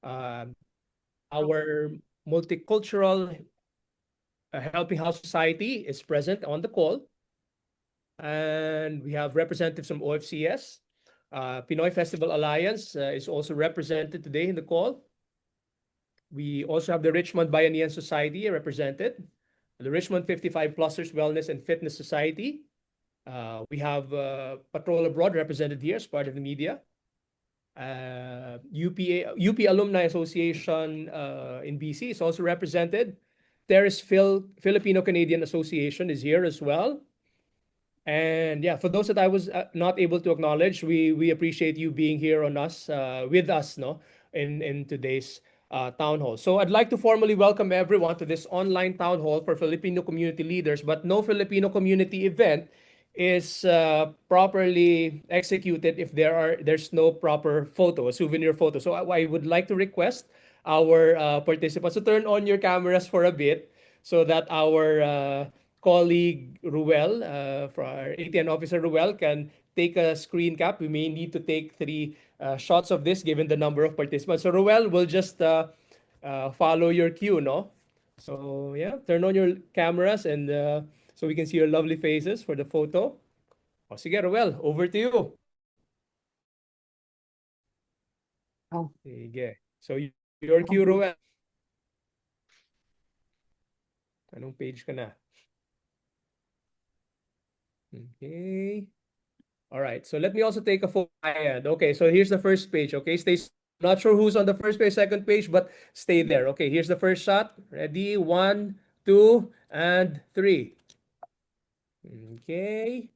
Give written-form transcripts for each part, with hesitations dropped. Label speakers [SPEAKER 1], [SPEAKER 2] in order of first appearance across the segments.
[SPEAKER 1] Our multicultural Helping House Society is present on the call. And we have representatives from OFCS. Pinoy Festival Alliance is also represented today in the call. We also have the Richmond Bayanihan Society represented, the Richmond 55-Plusers Wellness and Fitness Society. We have Patrol Abroad represented here as part of the media. UP Alumni Association in BC is also represented. Filipino Canadian Association is here as well. And yeah, for those that I was not able to acknowledge, we appreciate you being here on us with us, no, in today's town hall. So I'd like to formally welcome everyone to this online town hall for Filipino community leaders, but no Filipino community event is properly executed if there's no proper photo, a souvenir photo. So I would like to request our participants to turn on your cameras for a bit so that our colleague Ruel, for our ATN officer Ruel, can take a screen cap. We may need to take 3 shots of this given the number of participants. So Ruel will just follow your cue, no? So yeah, turn on your cameras and so we can see your lovely faces for the photo. O sige, Ruel, over to you.
[SPEAKER 2] Oh.
[SPEAKER 1] Sige. So your cue, Ruel. Anong page ka na? Okay. All right. So let me also take a photo. Okay. So here's the first page. Okay. Not sure who's on the first page, second page, but stay there. Okay. Here's the first shot. Ready? 1, 2, and 3. Okay.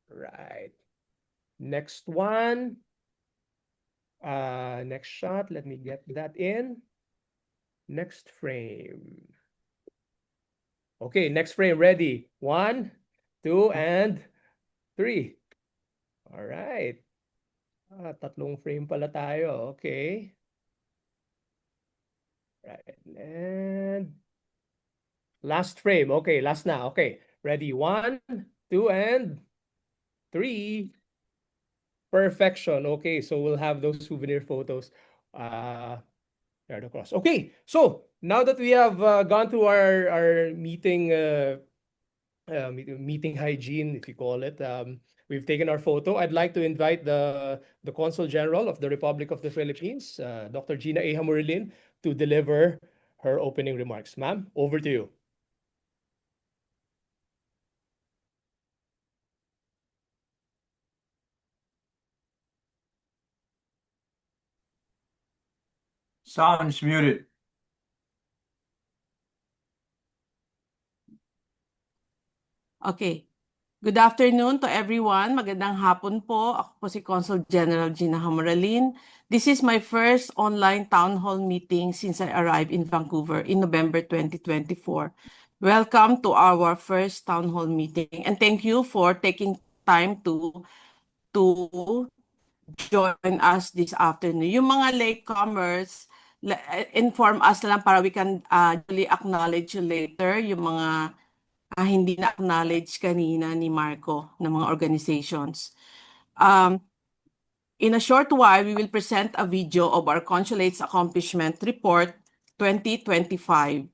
[SPEAKER 1] Right. Next one. Next shot. Let me get that in. Next frame. Okay. Next frame. Ready? 1, 2, and 3. All right. Tatlong frame pala tayo. Okay. Right. And last frame. Okay, last na. Okay. Ready? 1, 2, and 3. Perfection. Okay, so we'll have those souvenir photos right across. Okay, so now that we have gone through our meeting meeting hygiene, if you call it, we've taken our photo. I'd like to invite the Consul General of the Republic of the Philippines, Dr. Gina A. Hamurilin, to deliver her opening remarks. Ma'am, over to you.
[SPEAKER 3] Sound is muted.
[SPEAKER 2] Okay. Good afternoon to everyone. Magandang hapon po. Ako po si Consul General Gina Hamaralin. This is my first online town hall meeting since I arrived in Vancouver in November 2024. Welcome to our first town hall meeting and thank you for taking time to join us this afternoon. Yung mga latecomers, inform us lang para we can duly acknowledge you later, yung mga hindi na-acknowledge kanina ni Marco ng mga organizations. In a short while, we will present a video of our Consulate's Accomplishment Report 2025,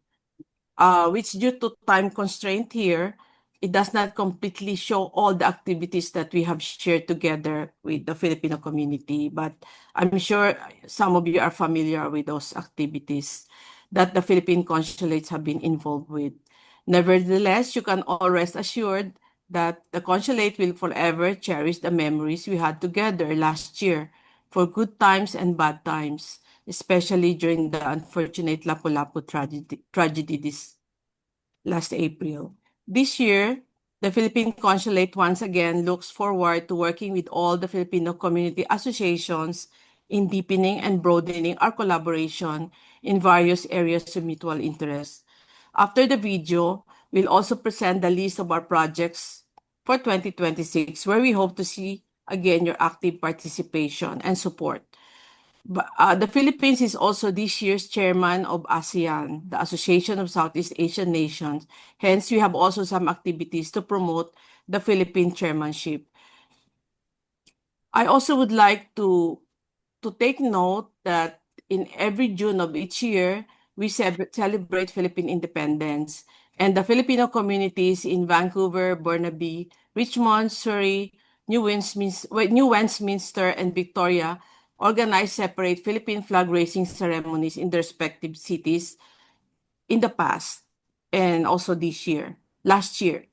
[SPEAKER 2] which due to time constraint here, it does not completely show all the activities that we have shared together with the Filipino community, but I'm sure some of you are familiar with those activities that the Philippine consulates have been involved with. Nevertheless, you can all rest assured that the consulate will forever cherish the memories we had together last year for good times and bad times, especially during the unfortunate Lapu-Lapu tragedy this last April. This year, the Philippine Consulate once again looks forward to working with all the Filipino community associations in deepening and broadening our collaboration in various areas of mutual interest. After the video, we'll also present the list of our projects for 2026, where we hope to see again your active participation and support. The Philippines is also this year's chairman of ASEAN, the Association of Southeast Asian Nations. Hence, we have also some activities to promote the Philippine chairmanship. I also would like to take note that in every June of each year, we celebrate Philippine independence. And the Filipino communities in Vancouver, Burnaby, Richmond, Surrey, New Westminster, and Victoria organize separate Philippine flag raising ceremonies in their respective cities in the past and also last year.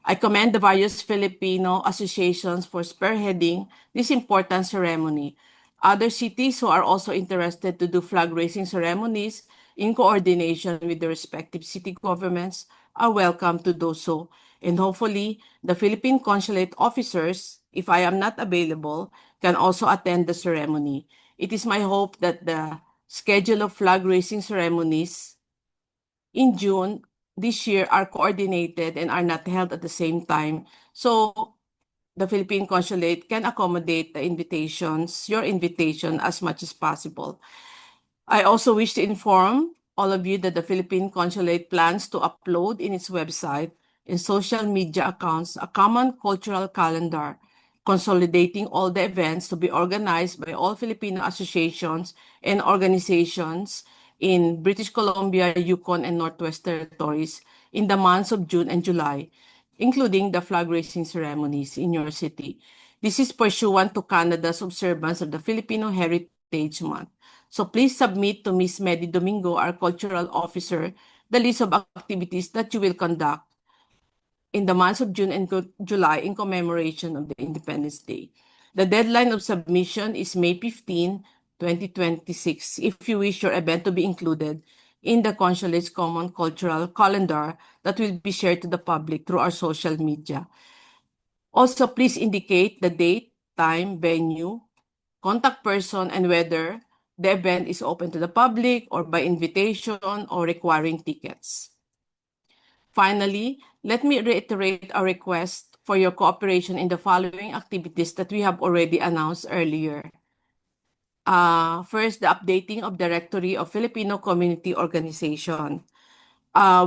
[SPEAKER 2] I commend the various Filipino associations for spearheading this important ceremony. Other cities who are also interested to do flag raising ceremonies in coordination with the respective city governments are welcome to do so. And hopefully, the Philippine consulate officers, if I am not available, can also attend the ceremony. It is my hope that the schedule of flag raising ceremonies in June this year are coordinated and are not held at the same time. So the Philippine Consulate can accommodate your invitation as much as possible. I also wish to inform all of you that the Philippine Consulate plans to upload in its website and social media accounts a common cultural calendar consolidating all the events to be organized by all Filipino associations and organizations in British Columbia, Yukon, and Northwest Territories in the months of June and July, including the flag raising ceremonies in your city. This is pursuant to Canada's observance of the Filipino Heritage Month. So please submit to Ms. Medi Domingo, our cultural officer, the list of activities that you will conduct in the months of June and July in commemoration of the Independence Day. The deadline of submission is May 15, 2026, if you wish your event to be included in the Consulate's Common Cultural Calendar that will be shared to the public through our social media. Also, please indicate the date, time, venue, contact person, and whether the event is open to the public or by invitation or requiring tickets. Finally, let me reiterate our request for your cooperation in the following activities that we have already announced earlier. First, the updating of Directory of Filipino Community Organization.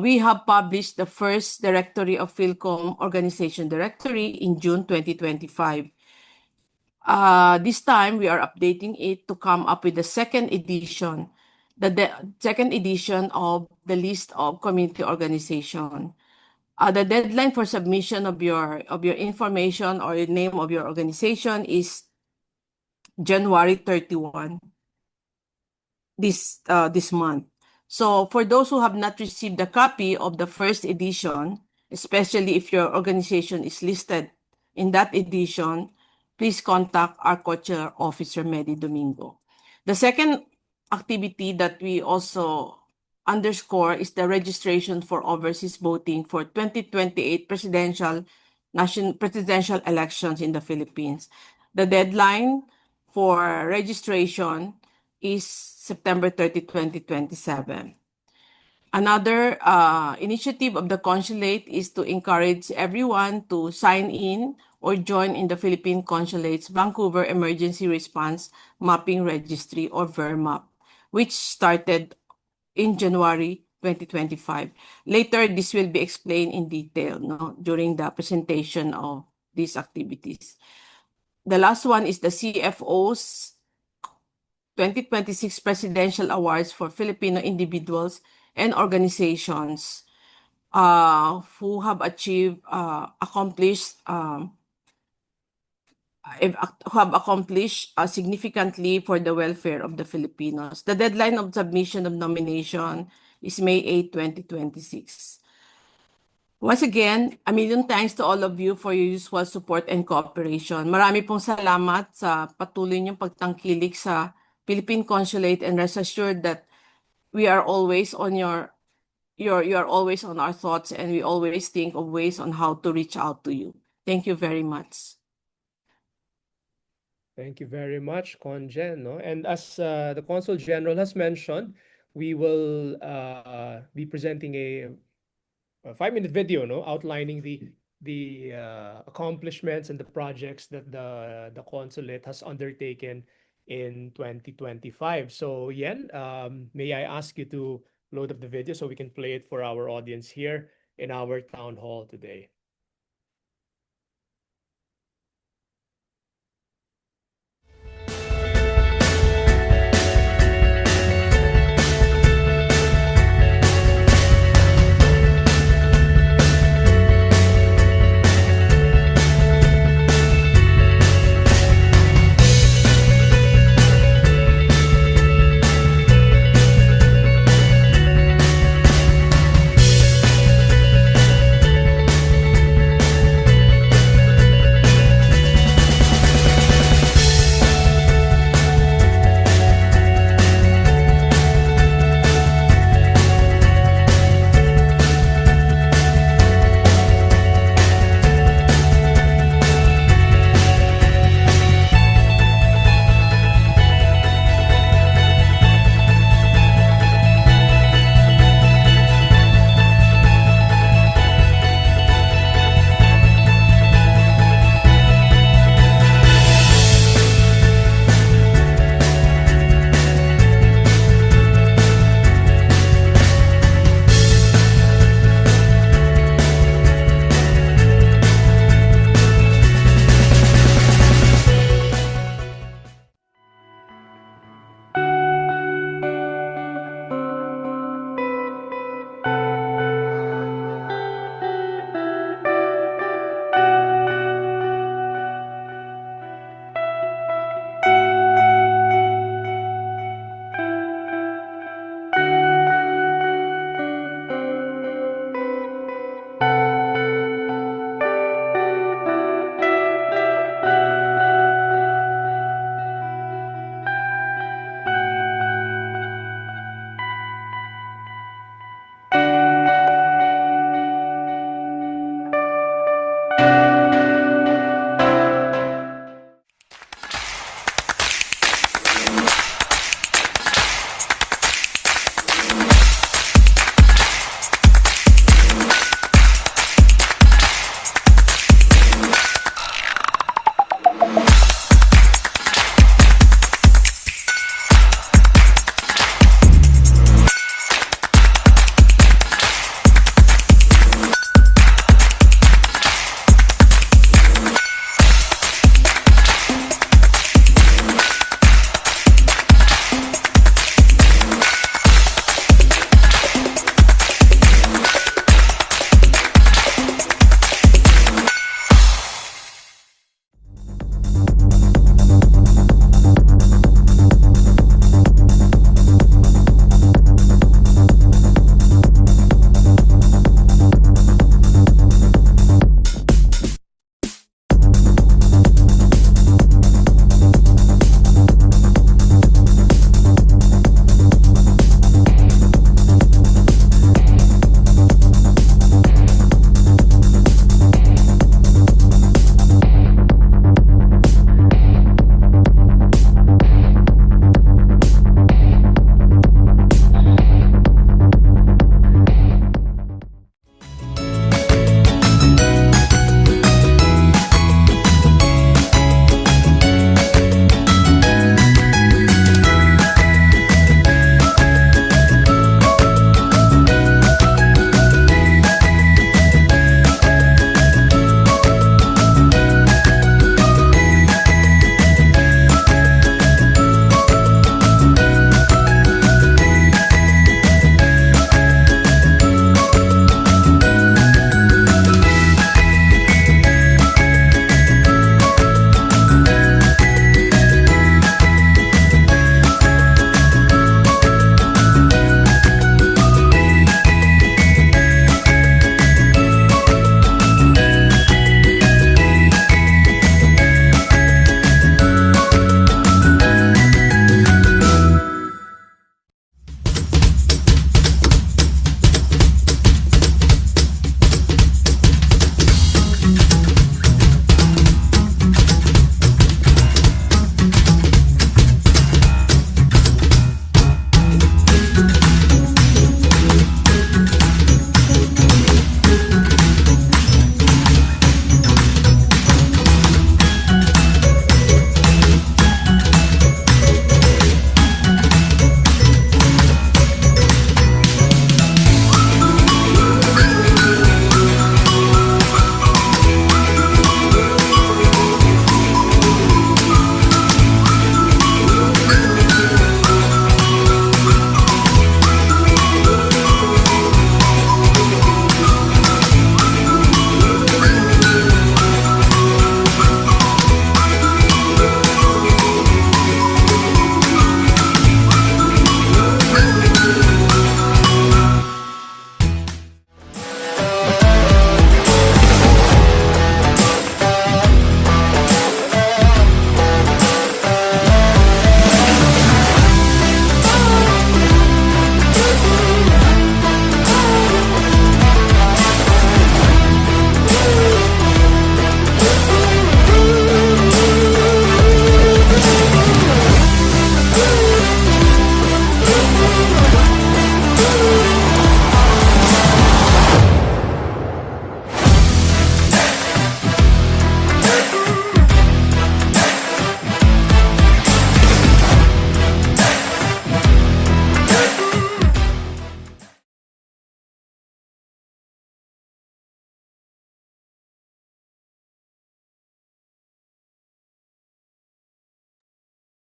[SPEAKER 2] We have published the first Directory of Philcom Organization Directory in June 2025. This time, we are updating it to come up with the second edition, the second edition of the list of community organization. The deadline for submission of your information or the name of your organization is January 31 this month. So for those who have not received a copy of the first edition, especially if your organization is listed in that edition, please contact our cultural officer, Medi Domingo. The second activity that we also underscore is the registration for overseas voting for 2028 presidential elections in the Philippines. The deadline for registration is September 30, 2027. Another initiative of the consulate is to encourage everyone to sign in or join in the Philippine Consulate's Vancouver Emergency Response Mapping Registry or VERMAP, which started in January 2025. Later, this will be explained in detail during the presentation of these activities. The last one is the CFO's 2026 Presidential Awards for Filipino individuals and organizations who have accomplished significantly for the welfare of the Filipinos. The deadline of submission of nomination is May 8, 2026. Once again, a million thanks to all of you for your usual support and cooperation. Marami pong salamat sa patuloy niyong pagtangkilik sa Philippine Consulate, and rest assured that we are always on you are always on our thoughts, and we always think of ways on how to reach out to you. Thank you very much.
[SPEAKER 1] Thank you very much, Conjen. No? And as the Consul General has mentioned, we will be presenting a 5-minute video, outlining the accomplishments and the projects that the consulate has undertaken in 2025. So Yen, may I ask you to load up the video so we can play it for our audience here in our town hall today.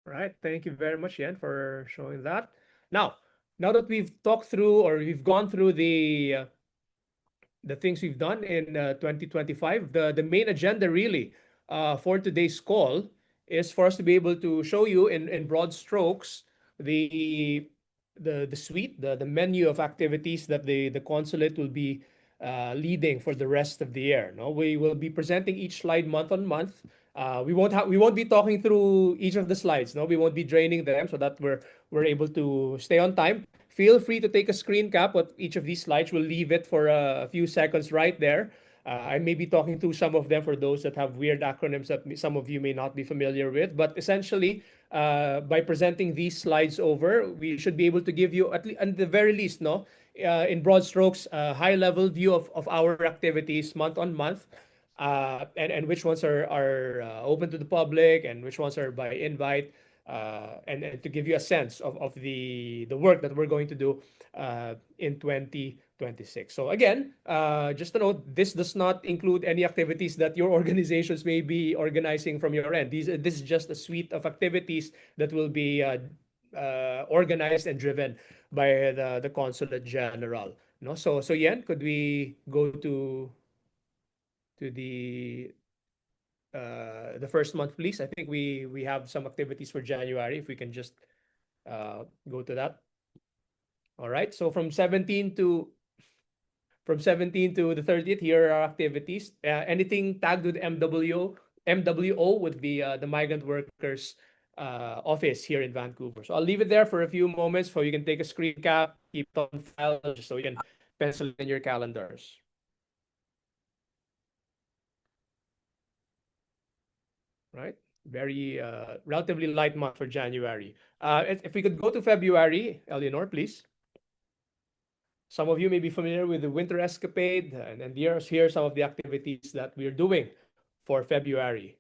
[SPEAKER 1] Right. Thank you very much, Yen, for showing that. Now that we've talked through or we've gone through the things we've done in 2025, the main agenda really for today's call is for us to be able to show you in broad strokes the the suite, the menu of activities that the consulate will be leading for the rest of the year. No, we will be presenting each slide month on month. We won't be talking through each of the slides. No, we won't be draining them so that we're able to stay on time. Feel free to take a screen cap of each of these slides. We'll leave it for a few seconds right there. I may be talking through some of them for those that have weird acronyms that some of you may not be familiar with. But essentially, by presenting these slides over, we should be able to give you, at the very least, no, in broad strokes, a high-level view of our activities month on month, and which ones are open to the public and which ones are by invite, and to give you a sense of the work that we're going to do in 2026. So again, just to note, this does not include any activities that your organizations may be organizing from your end. This is just a suite of activities that will be organized and driven by the Consulate General. No, so Yen, could we go to the first month, please? I think we have some activities for January. If we can just go to that. All right. So from 17 to the 30th, here are our activities. Anything tagged with MWO would be the Migrant Workers Office here in Vancouver. So I'll leave it there for a few moments so you can take a screen cap, keep it on file, just so you can pencil in your calendars. Right? Very relatively light month for January. If we could go to February, Eleanor, please. Some of you may be familiar with the Winter Escapade, and here are some of the activities that we're doing for February.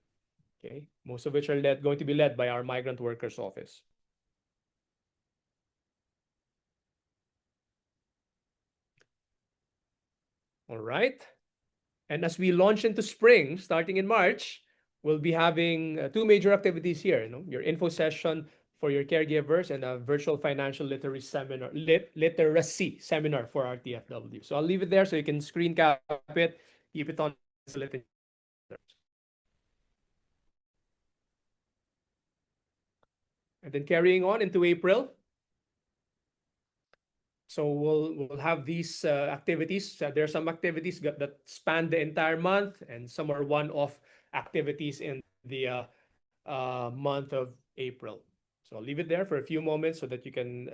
[SPEAKER 1] Okay, most of which are going to be led by our Migrant Workers Office. All right. And as we launch into spring, starting in March, we'll be having two major activities here. You know, your info session for your caregivers and a virtual financial literacy seminar for our TFW. So I'll leave it there so you can screen cap it, keep it on. And then carrying on into April. So we'll have these activities. There are some activities that span the entire month, and some are one-off activities in the month of April. So I'll leave it there for a few moments so that you can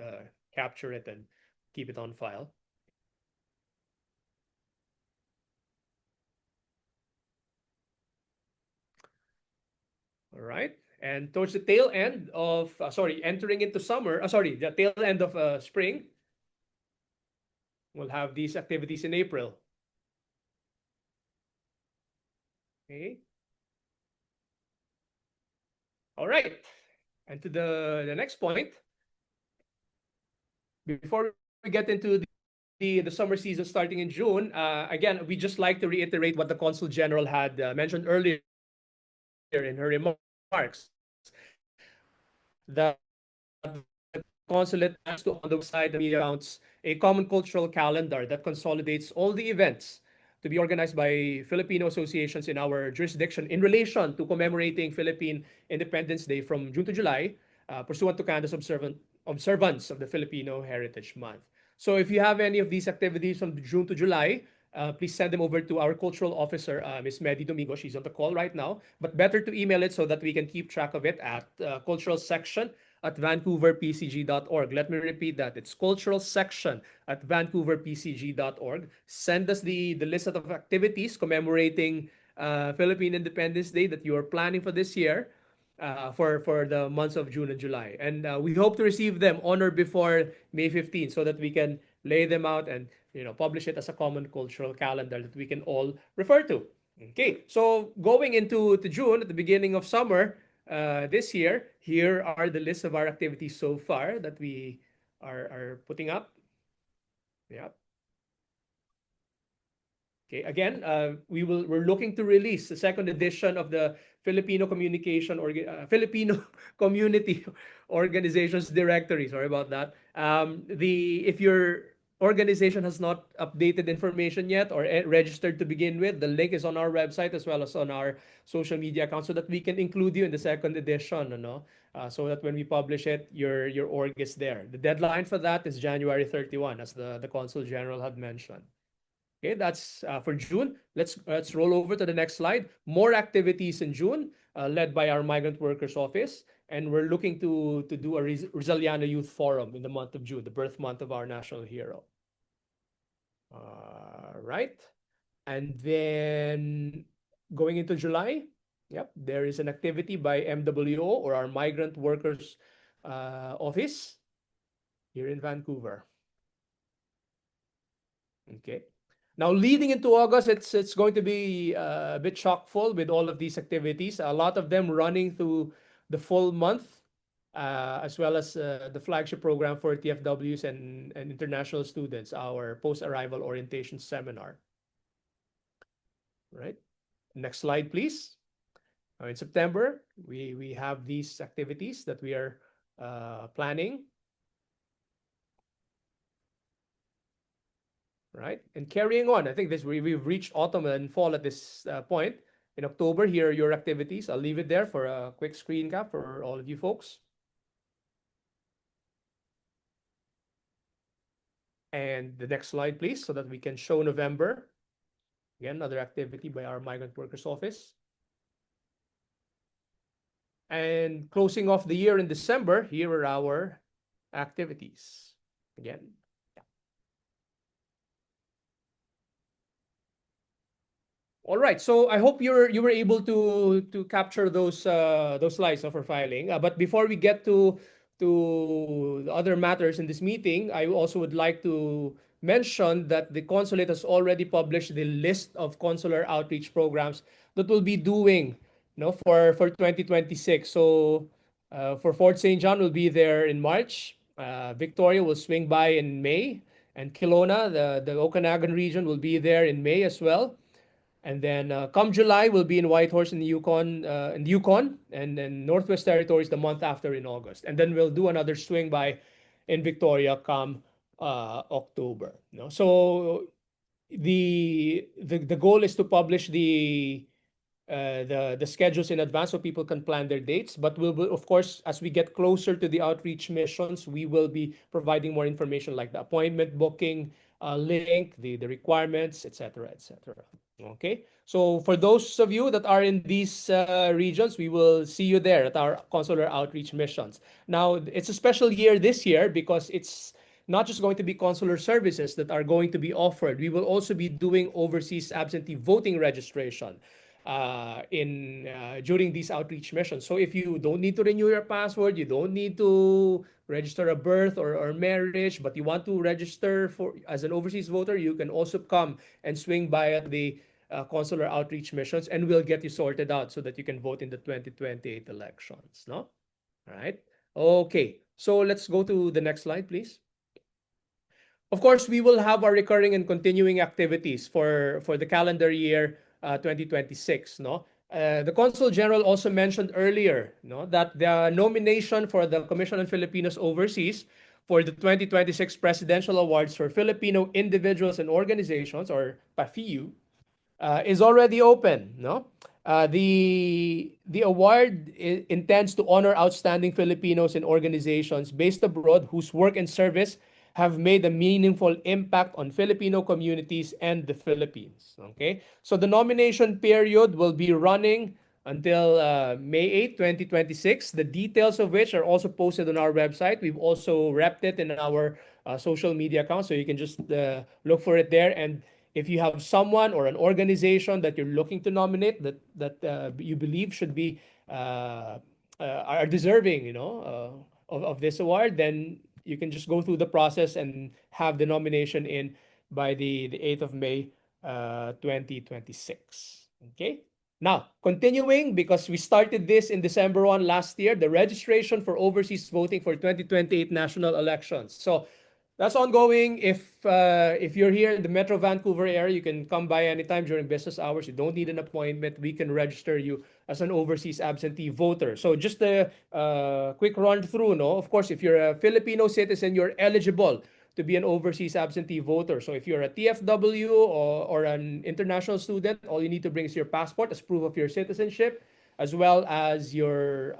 [SPEAKER 1] capture it and keep it on file. All right. And towards the tail end of, entering into summer, the tail end of spring, we'll have these activities in April. Okay. All right. And to the next point, before we get into the summer season starting in June, again, we just like to reiterate what the Consul General had mentioned earlier in her remarks. The consulate has to, on the website, the media accounts, a common cultural calendar that consolidates all the events to be organized by Filipino associations in our jurisdiction in relation to commemorating Philippine Independence Day from June to July, pursuant to Canada's observance of the Filipino Heritage Month. So if you have any of these activities from June to July, please send them over to our cultural officer, Ms. Medi Domingo. She's on the call right now, but better to email it so that we can keep track of it at cultural section at vancouverpcg.org. Let me repeat that. It's cultural section at vancouverpcg.org. Send us the list of activities commemorating Philippine Independence Day that you are planning for this year, for the months of June and July. And we hope to receive them on or before May 15 so that we can lay them out and publish it as a common cultural calendar that we can all refer to. Okay, so going into June, at the beginning of summer, this year, here are the list of our activities so far that we are putting up. Yeah. Okay, again, we're looking to release the second edition of the Filipino Communication or Filipino Community Organizations Directory. Sorry about that. If your organization has not updated information yet or registered to begin with, the link is on our website as well as on our social media accounts so that we can include you in the second edition, so that when we publish it, your org is there. The deadline for that is January 31, as the Consul General had mentioned. Okay, that's for June. Let's roll over to the next slide. More activities in June, led by our Migrant Workers Office, and we're looking to do a Rizaliano Youth Forum in the month of June, the birth month of our national hero. Right, and then going into July, yep, there is an activity by MWO or our Migrant Workers Office here in Vancouver. Okay. Now, leading into August, it's going to be a bit chock-full with all of these activities. A lot of them running through the full month, as well as the flagship program for TFWs and international students, our post-arrival orientation seminar. Right. Next slide, please. In September, we have these activities that we are planning. Right, and carrying on, I think we've reached autumn and fall at this point. In October, here are your activities. I'll leave it there for a quick screen cap for all of you folks. And the next slide, please, so that we can show November. Again, another activity by our Migrant Workers Office. And closing off the year in December, here are our activities. Again. All right, so I hope you were able to capture those slides for filing. But before we get to the other matters in this meeting, I also would like to mention that the consulate has already published the list of consular outreach programs that we'll be doing, for 2026. So for Fort St. John, we'll be there in March. Victoria will swing by in May, and Kelowna, the Okanagan region, will be there in May as well. And then come July, we'll be in Whitehorse in the Yukon, and then Northwest Territories the month after in August. And then we'll do another swing by in Victoria come October. So the goal is to publish the schedules in advance so people can plan their dates. But we'll of course, as we get closer to the outreach missions, we will be providing more information like the appointment booking link, the requirements, etc., etc. Okay, so for those of you that are in these regions, we will see you there at our consular outreach missions. Now, it's a special year this year because it's not just going to be consular services that are going to be offered. We will also be doing overseas absentee voting registration during these outreach missions. So if you don't need to renew your password, you don't need to register a birth or marriage, but you want to register as an overseas voter, you can also come and swing by at the consular outreach missions, and we'll get you sorted out so that you can vote in the 2028 elections. No? All right. Okay. So let's go to the next slide, please. Of course, we will have our recurring and continuing activities for the calendar year 2026. No? The Consul General also mentioned earlier, that the nomination for the Commission on Filipinos Overseas for the 2026 Presidential Awards for Filipino Individuals and Organizations, or PAFIU, is already open. The award intends to honor outstanding Filipinos and organizations based abroad whose work and service have made a meaningful impact on Filipino communities and the Philippines. Okay, so the nomination period will be running until May 8, 2026. The details of which are also posted on our website. We've also repped it in our social media accounts, so you can just look for it there. And if you have someone or an organization that you're looking to nominate that you believe should be are deserving, of this award, then you can just go through the process and have the nomination in by the 8th of May 2026. Okay. Now, continuing, because we started this in December 1 last year, the registration for overseas voting for 2028 national elections. So That's ongoing. If you're here in the Metro Vancouver area, you can come by anytime during business hours. You don't need an appointment. We can register you as an overseas absentee voter. So just a quick run through. No, of course, if you're a Filipino citizen, you're eligible to be an overseas absentee voter. So if you're a TFW or an international student, all you need to bring is your passport as proof of your citizenship, as well as your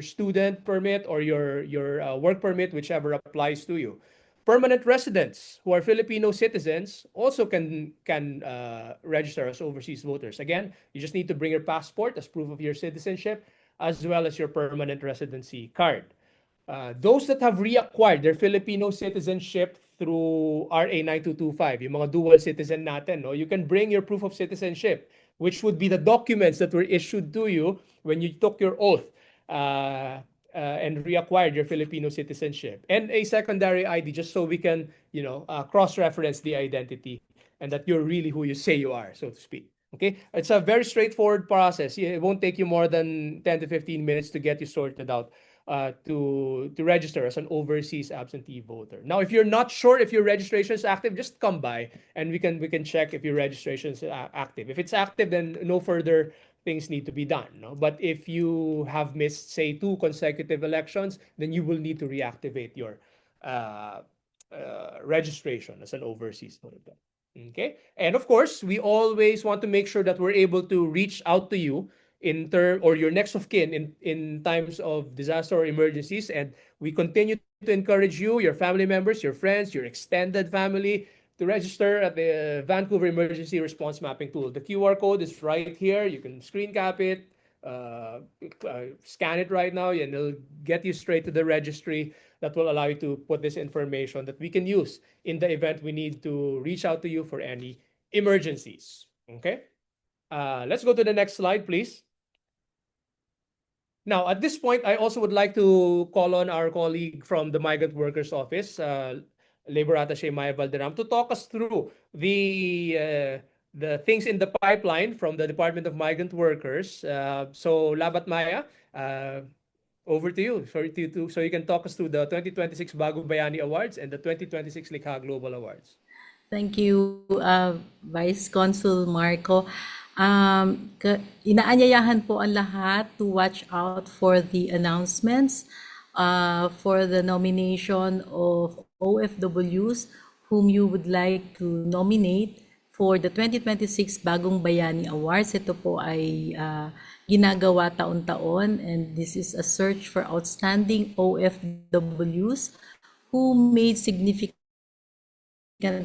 [SPEAKER 1] student permit or your work permit, whichever applies to you. Permanent residents who are Filipino citizens also can register as overseas voters. Again, you just need to bring your passport as proof of your citizenship, as well as your permanent residency card. Those that have reacquired their Filipino citizenship through RA 9225, yung mga dual citizen natin, no? You can bring your proof of citizenship, which would be the documents that were issued to you when you took your oath and reacquired your Filipino citizenship, and a secondary ID, just so we can, cross-reference the identity and that you're really who you say you are, so to speak. Okay, it's a very straightforward process. It won't take you more than 10 to 15 minutes to get you sorted out to register as an overseas absentee voter. Now, if you're not sure if your registration is active, just come by and we can check if your registration is active. If it's active, then no further things need to be done. No? But if you have missed, say, 2 consecutive elections, then you will need to reactivate your registration as an overseas voter. Okay, and of course, we always want to make sure that we're able to reach out to you or your next of kin in times of disaster or emergencies, and we continue to encourage you, your family members, your friends, your extended family, to register at the Vancouver Emergency Response Mapping Tool. The QR code is right here. You can screen cap it, scan it right now, and it'll get you straight to the registry that will allow you to put this information that we can use in the event we need to reach out to you for any emergencies. Okay? Let's go to the next slide, please. Now, at this point, I also would like to call on our colleague from the Migrant Workers Office, Labor Attaché Maya Valderam, to talk us through the things in the pipeline from the Department of Migrant Workers. So, Labat Maya, over to you so you can talk us through the 2026 Bagong Bayani Awards and the 2026 Likha Global Awards.
[SPEAKER 4] Thank you, Vice Consul Marco. Inaanyayahan po ang lahat to watch out for the announcements for the nomination of OFWs whom you would like to nominate for the 2026 Bagong Bayani Awards. Ito po ay ginagawa taon-taon, and this is a search for outstanding OFWs who made significant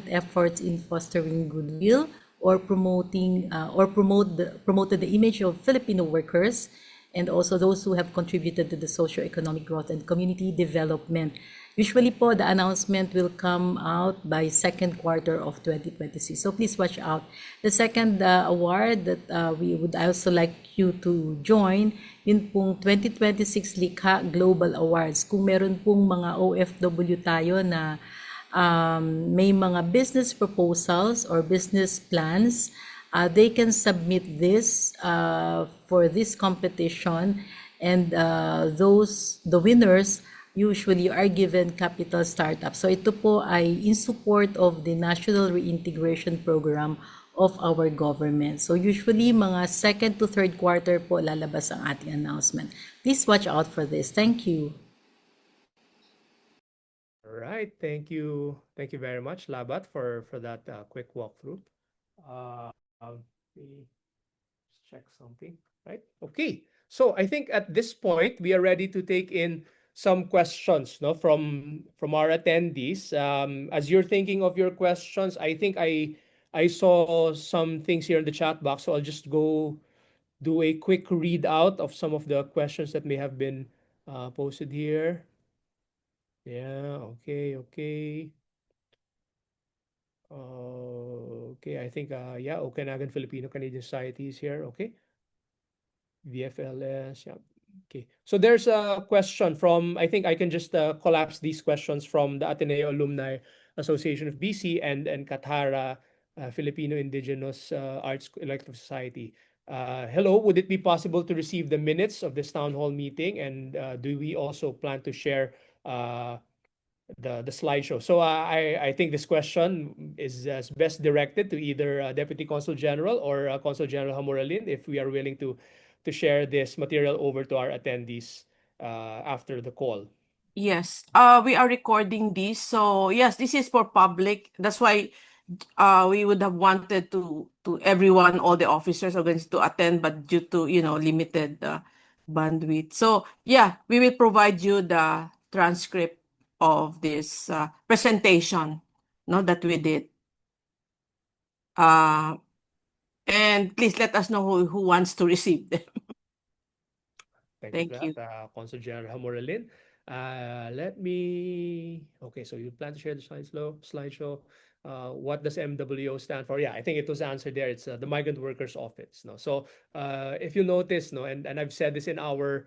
[SPEAKER 4] efforts in fostering goodwill or promoted the image of Filipino workers, and also those who have contributed to the socio-economic growth and community development. Usually po, the announcement will come out by second quarter of 2026. So please watch out. The second award that we would also like you to join, yun pong 2026 Likha Global Awards. Kung meron pong mga OFW tayo na may mga business proposals or business plans, they can submit this for this competition, and the winners usually are given capital startup. So ito po ay in support of the National Reintegration Program of our government. So usually mga second to third quarter po lalabas ang ating announcement. Please watch out for this. Thank you.
[SPEAKER 1] All right, thank you very much, Labat, for that quick walkthrough. Let me just check something. Right? Okay. So I think at this point we are ready to take in some questions, no, from our attendees. As you're thinking of your questions, I think I saw some things here in the chat box, so I'll just go do a quick readout of some of the questions that may have been posted here. Yeah, okay. Okay, I think yeah, Okanagan Filipino Canadian Society is here. Okay. VFLS, yeah. Okay. So there's a question from, I think I can just collapse these questions from the Ateneo Alumni Association of BC and Katara Filipino Indigenous Arts Elective Society. Hello, would it be possible to receive the minutes of this town hall meeting? And do we also plan to share the slideshow. So I think this question is best directed to either Deputy Consul General or Consul General Hamoralin, if we are willing to share this material over to our attendees after the call.
[SPEAKER 2] Yes, we are recording this. So yes, this is for public. That's why we would have wanted to everyone, all the officers are going to attend, but due to, limited bandwidth. So yeah, we will provide you the transcript of this presentation, no, that we did. And please let us know who wants to receive them.
[SPEAKER 1] Thank you
[SPEAKER 2] Thank
[SPEAKER 1] for that, Consul General Hamoralin. Okay, so you plan to share the slideshow. What does MWO stand for? Yeah, I think it was answered there. It's the Migrant Workers Office. No, so if you notice, no, and I've said this in our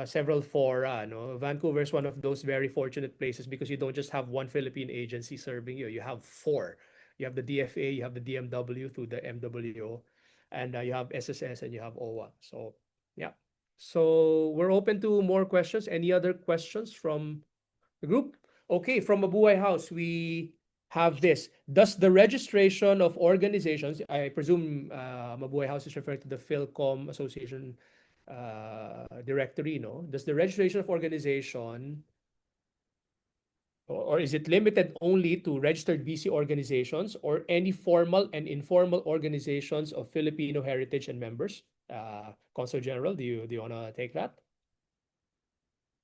[SPEAKER 1] several fora, no, Vancouver is one of those very fortunate places because you don't just have one Philippine agency serving you. You have four. You have the DFA, you have the DMW through the MWO, and you have SSS and you have OWA. So yeah. So we're open to more questions. Any other questions from the group? Okay, from Mabuhay House, we have this. Does the registration of organizations, I presume Mabuhay House is referring to the Philcom Association directory, no? Does the registration of organization, or is it limited only to registered BC organizations or any formal and informal organizations of Filipino heritage and members? Consul General, do you want to take that?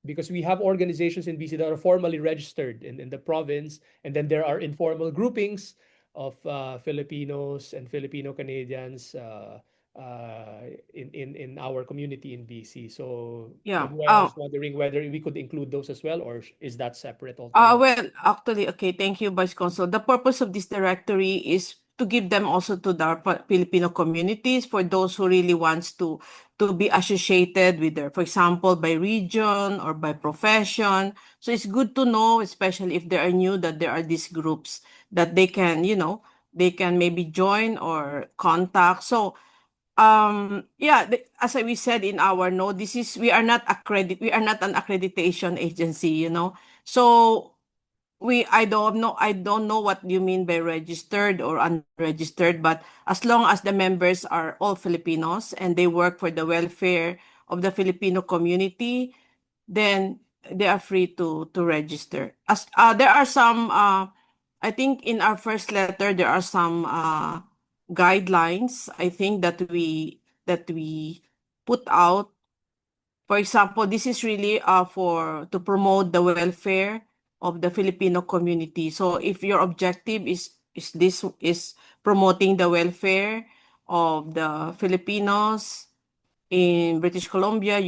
[SPEAKER 1] Because we have organizations in BC that are formally registered in the province, and then there are informal groupings of Filipinos and Filipino Canadians in our community in BC. So
[SPEAKER 2] Yeah.
[SPEAKER 1] I was wondering whether we could include those as well, or is that separate altogether?
[SPEAKER 2] Well, actually, okay, thank you, Vice Consul. The purpose of this directory is to give them also to the Filipino communities for those who really wants to be associated with their, for example, by region or by profession. So it's good to know, especially if they are new, that there are these groups that they can, they can maybe join or contact. So yeah, as we said in our note, we are not an accreditation agency. So I don't know what you mean by registered or unregistered, but as long as the members are all Filipinos and they work for the welfare of the Filipino community, then they are free to register. As there are some I think in our first letter there are some guidelines, I think, that we put out. For example, this is really for to promote the welfare of the Filipino community. So if your objective is promoting the welfare of the Filipinos in British Columbia,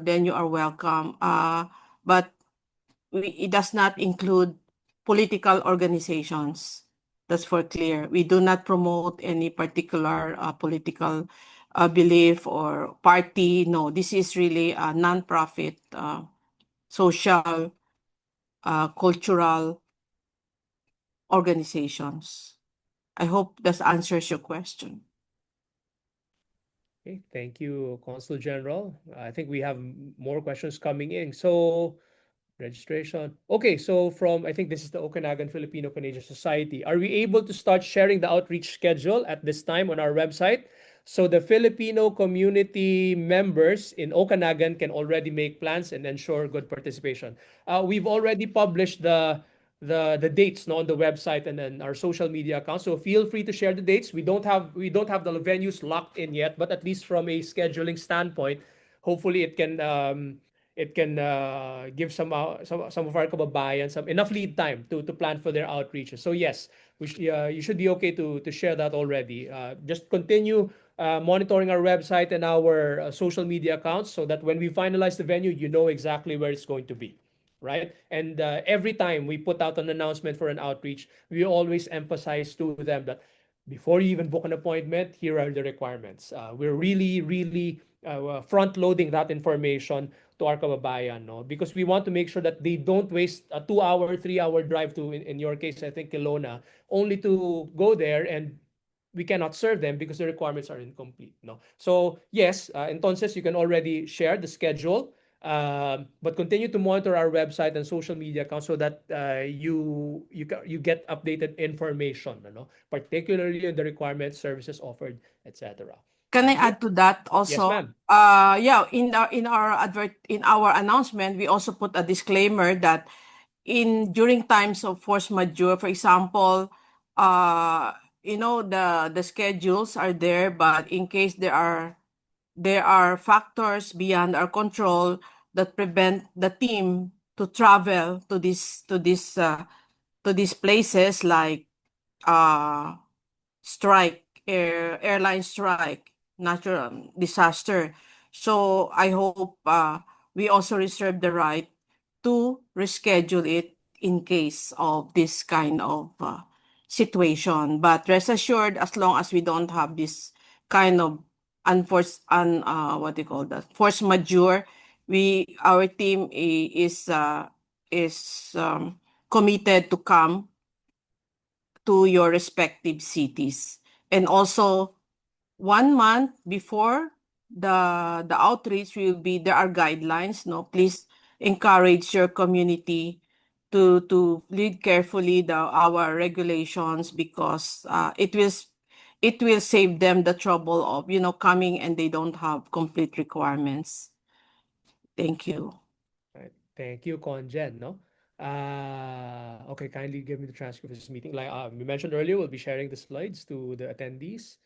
[SPEAKER 2] then you are welcome. But it does not include political organizations. That's for clear. We do not promote any particular political belief or party. No, this is really a non-profit, social, cultural organizations. I hope this answers your question.
[SPEAKER 1] Okay, thank you, Consul General. I think we have more questions coming in. So registration. Okay, so I think this is the Okanagan Filipino Canadian Society. Are we able to start sharing the outreach schedule at this time on our website? So the Filipino community members in Okanagan can already make plans and ensure good participation. We've already published the dates, no, on the website and then our social media accounts. So feel free to share the dates. We don't have the venues locked in yet, but at least from a scheduling standpoint, hopefully it can give some of our kababayan some enough lead time to plan for their outreaches. So yes, you should be okay to share that already. Just continue monitoring our website and our social media accounts so that when we finalize the venue, you know exactly where it's going to be, right? And every time we put out an announcement for an outreach, we always emphasize to them that before you even book an appointment, here are the requirements. We're really, really front loading that information to our kababayan, no? Because we want to make sure that they don't waste a 2-hour, 3-hour drive to, in your case, I think Kelowna, only to go there and we cannot serve them because the requirements are incomplete, no? So yes, entonces you can already share the schedule. But continue to monitor our website and social media accounts so that you get updated information, particularly on the requirements, services offered, etc.
[SPEAKER 2] Can I add to that
[SPEAKER 1] Yes,
[SPEAKER 2] also?
[SPEAKER 1] ma'am.
[SPEAKER 2] Yeah, in our announcement, we also put a disclaimer that during times of force majeure, for example, the schedules are there, but in case there are factors beyond our control that prevent the team to travel to these places, like uh airline strike, natural disaster. So I hope we also reserve the right to reschedule it in case of this kind of situation. But rest assured, as long as we don't have this kind of what do you call that, force majeure, our team is committed to come to your respective cities. And also, 1 month before the outreach there are guidelines. No, please encourage your community to read carefully our regulations, because it will save them the trouble of coming and they don't have complete requirements. Thank you.
[SPEAKER 1] Right. Thank you, Conjen, no? Okay, kindly give me the transcript of this meeting. Like we mentioned earlier, we'll be sharing the slides to the attendees.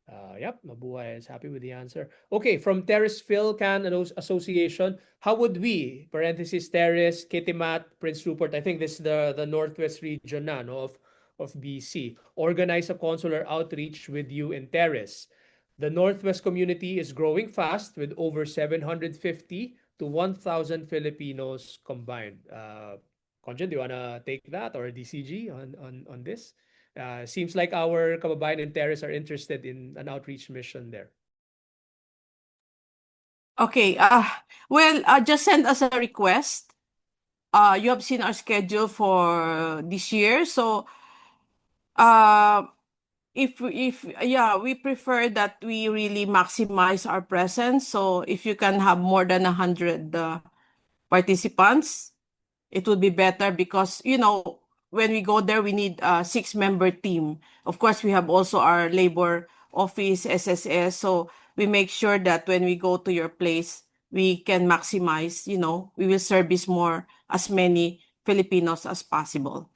[SPEAKER 1] Yep, Mabuhay is happy with the answer. Okay, from Terrace Philcan Association, how would we, parenthesis, Terrace, Kitimat, Prince Rupert, I think this is the Northwest region na, no, of BC, organize a consular outreach with you in Terrace? The Northwest community is growing fast with over 750 to 1,000 Filipinos combined. Conjen, do you want to take that, or DCG on this? Seems like our kababayan in Terrace are interested in an outreach mission there.
[SPEAKER 2] Okay. Well, just send us a request. You have seen our schedule for this year, so if we prefer that we really maximize our presence. So if you can have more than 100 participants, it would be better, because when we go there, we need a 6-member team. Of course, we have also our labor office, SSS, so we make sure that when we go to your place, we can maximize, we will service as many Filipinos as possible.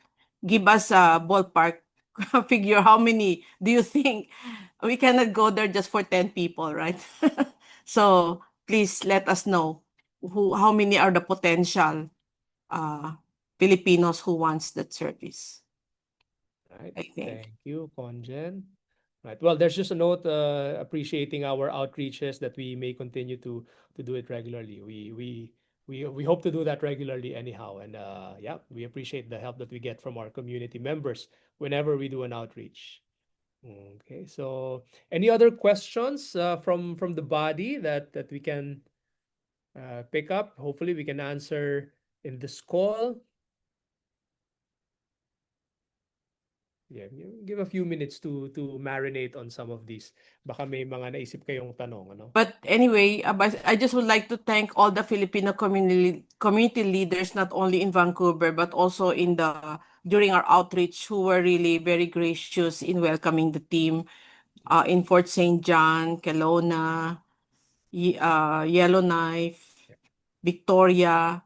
[SPEAKER 2] Give us a ballpark figure. How many do you think? We cannot go there just for 10 people, right? So please let us know how many are the potential Filipinos who wants that service.
[SPEAKER 1] Right.
[SPEAKER 2] I think.
[SPEAKER 1] Thank you, Conjen. Right. Well, there's just a note appreciating our outreaches that we may continue to do it regularly. We hope to do that regularly anyhow, and yeah, we appreciate the help that we get from our community members whenever we do an outreach. Okay, so any other questions from the body that we can pick up? Hopefully, we can answer in this call. Yeah, give a few minutes to marinate on some of these. Baka may mga naisip kayong tanong, ano?
[SPEAKER 2] But anyway, I just would like to thank all the Filipino community leaders, not only in Vancouver but also during our outreach, who were really very gracious in welcoming the team in Fort St. John, Kelowna, Yellowknife, Victoria.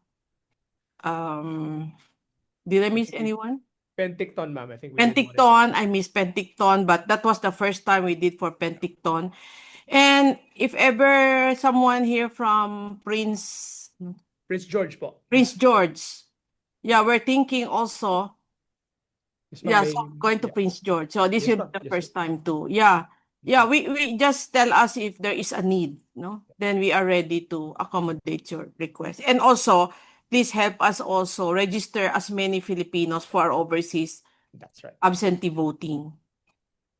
[SPEAKER 2] Did I miss anyone?
[SPEAKER 1] Penticton, ma'am. I think we did one.
[SPEAKER 2] Penticton, I miss Penticton, but that was the first time we did for Penticton. And if ever someone here from Prince
[SPEAKER 1] George po.
[SPEAKER 2] Prince George, yeah, we're thinking also,
[SPEAKER 1] Yes,
[SPEAKER 2] yeah,
[SPEAKER 1] ma'am,
[SPEAKER 2] so going to
[SPEAKER 1] yeah.
[SPEAKER 2] Prince George. So this
[SPEAKER 1] Yes,
[SPEAKER 2] will
[SPEAKER 1] ma'am.
[SPEAKER 2] be the
[SPEAKER 1] Yes,
[SPEAKER 2] first time too. Yeah. Yeah, we just tell us if there is a need, no? Then we are ready to accommodate your request. And also, please help us also register as many Filipinos for our overseas
[SPEAKER 1] That's right.
[SPEAKER 2] absentee voting.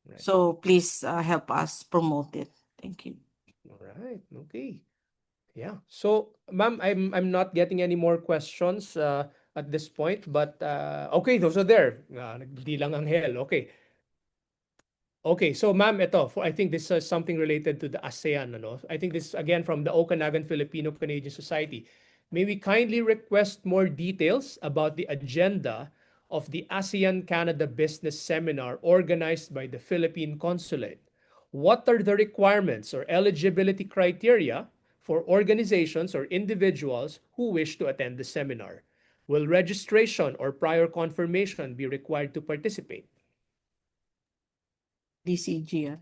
[SPEAKER 1] Right.
[SPEAKER 2] So please help us promote it. Thank you.
[SPEAKER 1] All right. Okay. Yeah. So, ma'am, I'm not getting any more questions at this point, but okay, those are there. Di lang Angel. Okay. Okay, so ma'am, I think this is something related to the ASEAN, ano? I think this again from the Okanagan Filipino Canadian Society. May we kindly request more details about the agenda of the ASEAN Canada Business Seminar organized by the Philippine Consulate? What are the requirements or eligibility criteria for organizations or individuals who wish to attend the seminar? Will registration or prior confirmation be required to participate?
[SPEAKER 2] DCG.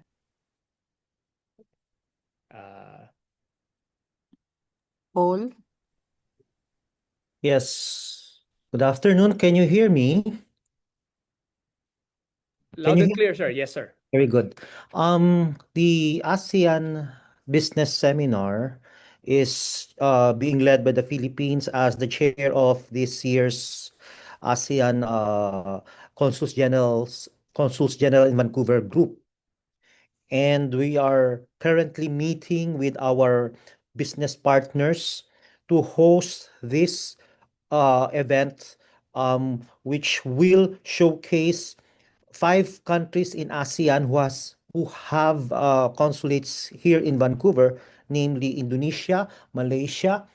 [SPEAKER 1] Uh,
[SPEAKER 2] Paul?
[SPEAKER 5] Yes. Good afternoon. Can you hear me? Can
[SPEAKER 1] Loud
[SPEAKER 5] you
[SPEAKER 1] and
[SPEAKER 5] hear?
[SPEAKER 1] clear, sir. Yes, sir.
[SPEAKER 5] Very good. The ASEAN Business Seminar is being led by the Philippines as the chair of this year's ASEAN Consuls General in Vancouver group. And we are currently meeting with our business partners to host this event, which will showcase 5 countries in ASEAN who have consulates here in Vancouver, namely Indonesia, Malaysia,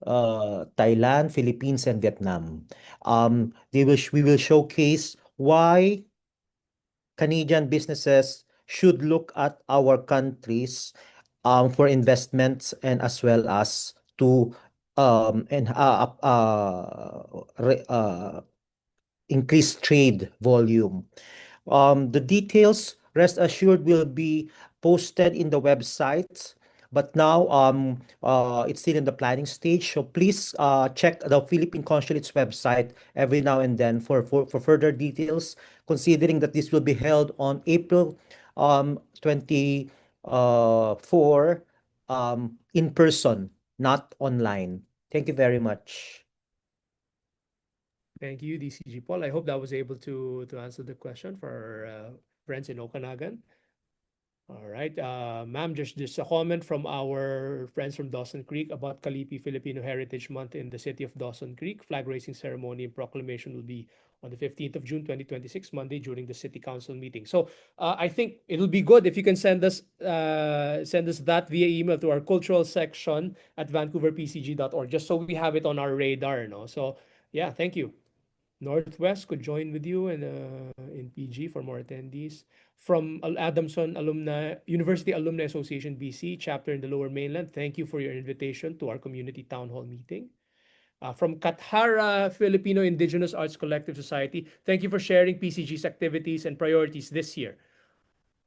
[SPEAKER 5] Thailand, Philippines, and Vietnam. We will showcase why Canadian businesses should look at our countries for investments and as well as to and increase trade volume. The details, rest assured, will be posted in the website. But now it's still in the planning stage. So please check the Philippine Consulate's website every now and then for further details, considering that this will be held on April 24 in person, not online. Thank you very much.
[SPEAKER 1] Thank you, DCG Paul. I hope that was able to answer the question for our friends in Okanagan. All right. Ma'am, just a comment from our friends from Dawson Creek about Kalipi Filipino Heritage Month in the city of Dawson Creek. Flag raising ceremony and proclamation will be on the 15th of June 2026, Monday, during the city council meeting. So I think it'll be good if you can send us that via email to our cultural section at vancouverpcg.org, just so we have it on our radar. No? So yeah, thank you. Northwest could join with you in PG for more attendees. From Adamson University Alumni Association BC chapter in the Lower Mainland, thank you for your invitation to our community town hall meeting. From Kathara Filipino Indigenous Arts Collective Society, thank you for sharing PCG's activities and priorities this year.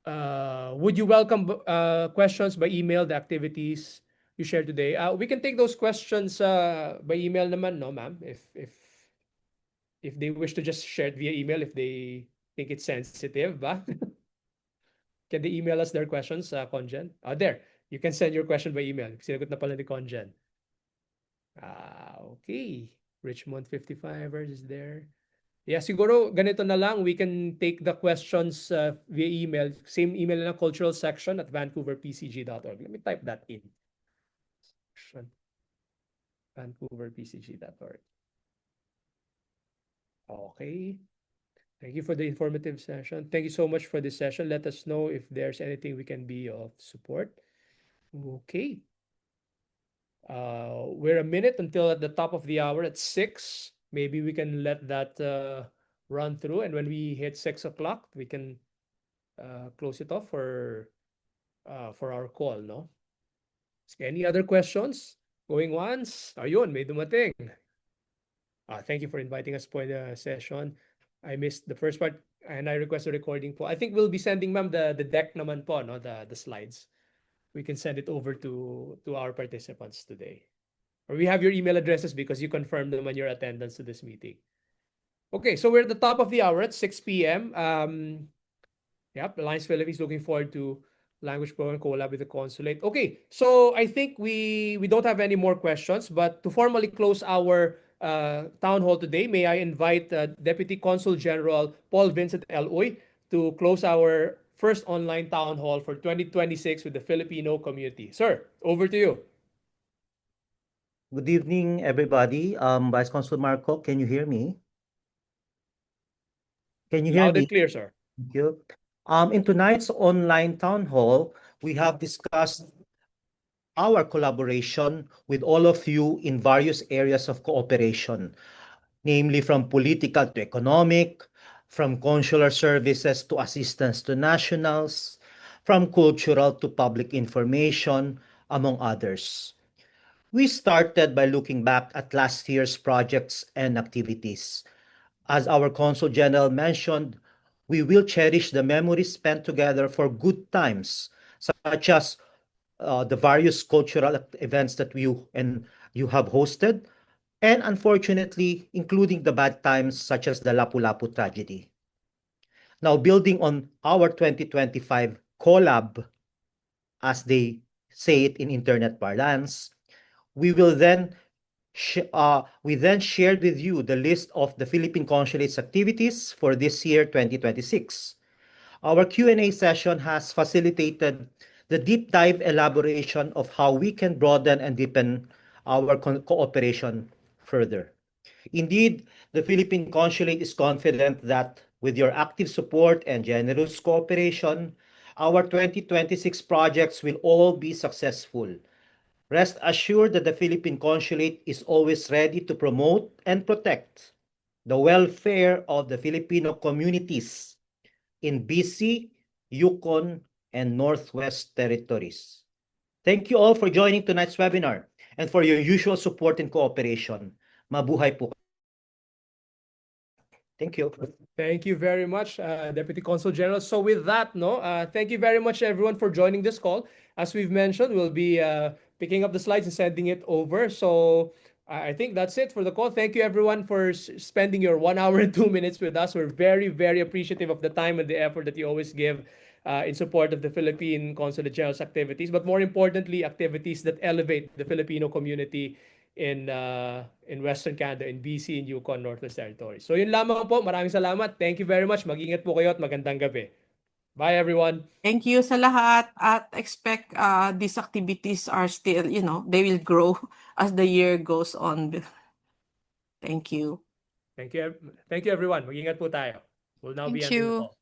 [SPEAKER 1] Would you welcome questions by email, the activities you shared today? We can take those questions by email naman, no, ma'am, if they wish to just share it via email, if they think it's sensitive, ba? Can they email us their questions, Conjen? There. You can send your question by email. Sinagot na pala ni Conjen. Okay. Richmond 55ers is there. Yeah, siguro ganito na lang. We can take the questions via email. Same email na cultural section at vancouverpcg.org. Let me type that in. vancouverpcg.org. Okay. Thank you for the informative session. Thank you so much for this session. Let us know if there's anything we can be of support. Okay. We're a minute until at the top of the hour at 6. Maybe we can let that run through. And when we hit 6 o'clock, we can close it off for our call, no? Any other questions? Going once? Ayun, may dumating. Thank you for inviting us for the session. I missed the first part and I request a recording po. I think we'll be sending ma'am the deck naman po, no? The slides. We can send it over to our participants today. Or we have your email addresses because you confirmed naman your attendance to this meeting. Okay, so we're at the top of the hour at 6 p.m. Yep, Alliance Philippines looking forward to language program collab with the consulate. Okay, so I think we don't have any more questions, but to formally close our town hall today, may I invite Deputy Consul General Paul Vincent L. Uy to close our first online town hall for 2026 with the Filipino community. Sir, over to you.
[SPEAKER 5] Good evening, everybody. Vice Consul Marco, can you hear me? Can you hear
[SPEAKER 1] Loud
[SPEAKER 5] me?
[SPEAKER 1] and clear, sir.
[SPEAKER 5] Thank you. In tonight's online town hall, we have discussed our collaboration with all of you in various areas of cooperation, namely from political to economic, from consular services to assistance to nationals, from cultural to public information, among others. We started by looking back at last year's projects and activities. As our Consul General mentioned, we will cherish the memories spent together for good times, such as the various cultural events that you have hosted, and unfortunately, including the bad times such as the Lapu-Lapu tragedy. Now, building on our 2025 collab, as they say it in internet parlance, we will then we then shared with you the list of the Philippine Consulate's activities for this year, 2026. Our Q&A session has facilitated the deep dive elaboration of how we can broaden and deepen our cooperation further. Indeed, the Philippine Consulate is confident that with your active support and generous cooperation, our 2026 projects will all be successful. Rest assured that the Philippine Consulate is always ready to promote and protect the welfare of the Filipino communities in BC, Yukon, and Northwest Territories. Thank you all for joining tonight's webinar and for your usual support and cooperation. Mabuhay po. Thank you.
[SPEAKER 1] Thank you very much, Deputy Consul General. So with that, thank you very much, everyone, for joining this call. As we've mentioned, we'll be picking up the slides and sending it over. So I think that's it for the call. Thank you, everyone, for spending your 1 hour and 2 minutes with us. We're very, very appreciative of the time and the effort that you always give in support of the Philippine Consulate General's activities, but more importantly, activities that elevate the Filipino community in Western Canada, in BC, and Yukon, Northwest Territories. So yun lamang po. Maraming salamat. Thank you very much. Mag-ingat po kayo at magandang gabi. Bye, everyone.
[SPEAKER 2] Thank you sa lahat at expect these activities are still, they will grow as the year goes on. Thank you.
[SPEAKER 1] Thank you, everyone. Mag-ingat po tayo. We'll now be
[SPEAKER 6] Thank
[SPEAKER 1] ending the
[SPEAKER 6] you.
[SPEAKER 1] call.